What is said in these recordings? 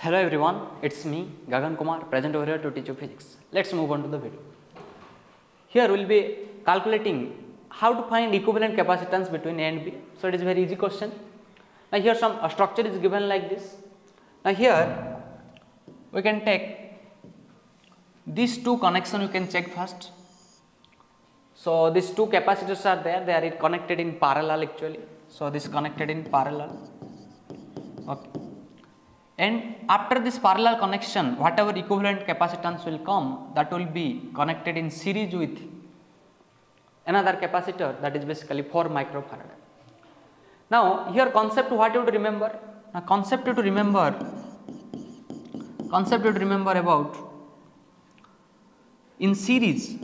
Hello everyone, it's me Gagan Kumar, present over here to teach you physics. Let's move on to the video. Here we will be calculating how to find equivalent capacitance between A and B. So it is a very easy question. Now here some structure is given like this. Now here we can take these two connections, you can check first. So these two capacitors are there, they are connected in parallel actually. So this is connected in parallel. Okay. And after this parallel connection, whatever equivalent capacitance will come, that will be connected in series with another capacitor, that is basically 4 microfarad. Now here concept what you have to remember? Now concept you have to remember about in series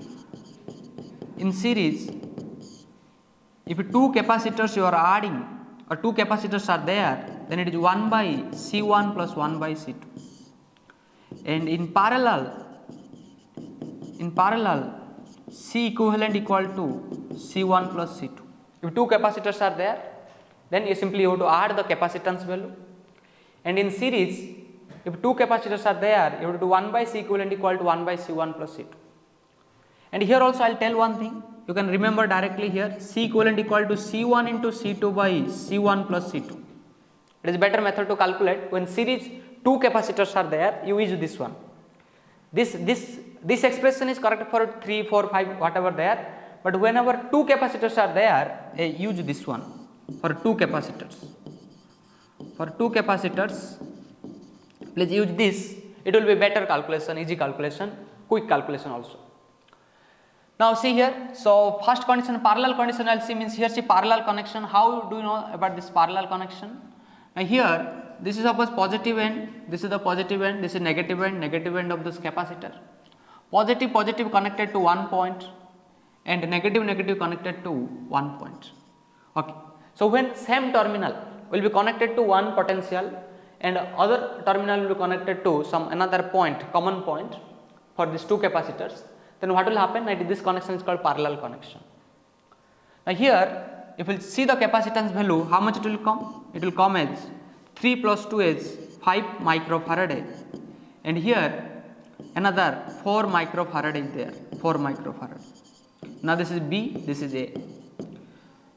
if two capacitors you are adding or two capacitors are there, then it is 1 by C1 plus 1 by C2, and in parallel C equivalent equal to C1 plus C2. If two capacitors are there, then you simply have to add the capacitance value, and in series if two capacitors are there, you have to do 1 by C equivalent equal to 1 by C1 plus C2. And here also I will tell one thing, you can remember directly here, C equivalent equal to C1 into C2 by C1 plus C2. It is a better method to calculate. When series two capacitors are there, you use this one. This expression is correct for 3, 4, 5 whatever there, but whenever two capacitors are there, use this one for two capacitors. For two capacitors, please use this, it will be better calculation, easy calculation, quick calculation also. Now see here, so first condition, parallel condition I will see, means here see parallel connection. How do you know about this parallel connection? Now here this is suppose positive end, this is the positive end, this is negative end of this capacitor. Positive connected to one point and negative connected to one point. Okay. So when same terminal will be connected to one potential and other terminal will be connected to some another point, common point for these two capacitors, then what will happen? This connection is called parallel connection. Now here if we see the capacitance value, how much it will come? It will come as 3 plus 2 is 5 microfarad, and here another 4 microfarad is there, 4 microfarad. Now this is B, this is A.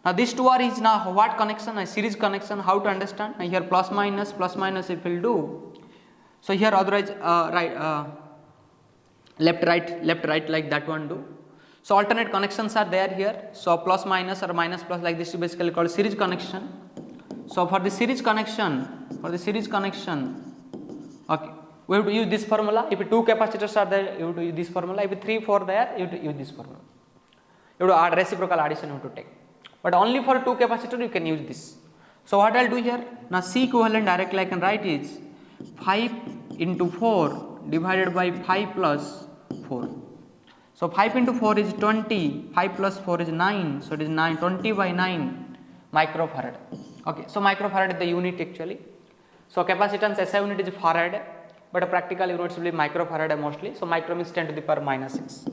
Now these two are is now what connection? A series connection. How to understand? Now here plus minus if we will do. So here otherwise left right like that one do. So alternate connections are there here. So plus minus or minus plus like this is basically called series connection. So for the series connection, okay, we have to use this formula. If two capacitors are there, you have to use this formula. If 3, 4 there, you have to use this formula. You have to add reciprocal addition, you have to take. But only for two capacitors you can use this. So what I will do here? Now C equivalent directly I can write is 5 into 4 divided by 5 plus 4. So 5 into 4 is 20, 5 plus 4 is 9, so it is 20 by 9 microfarad. Okay, so microfarad is the unit actually. So capacitance SI unit is farad, but practical units will be microfarad mostly. So micro means 10 to the power minus 6.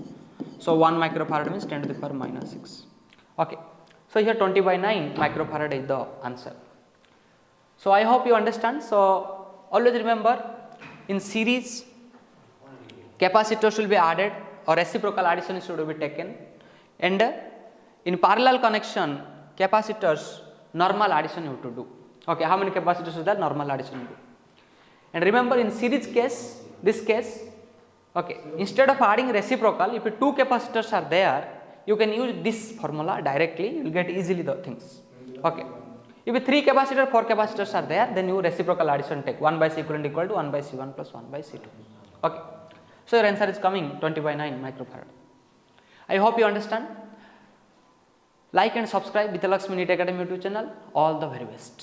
So 1 microfarad means 10 to the power minus 6. Okay, so here 20 by 9 microfarad is the answer. So I hope you understand. So always remember, in series capacitors will be added or reciprocal addition should be taken, and in parallel connection capacitors normal addition you have to do. Okay, how many capacitors is there? Normal addition you do. And remember in series case, this case, okay, instead of adding reciprocal, if two capacitors are there, you can use this formula directly, you will get easily the things. Okay, if 3 capacitors, 4 capacitors are there, then you reciprocal addition take 1 by C equivalent equal to 1 by C1 plus 1 by C2. Okay, so your answer is coming 20 by 9 microfarad. I hope you understand. Like and subscribe Vidhyalakshmi NEET Academy YouTube channel. All the very best.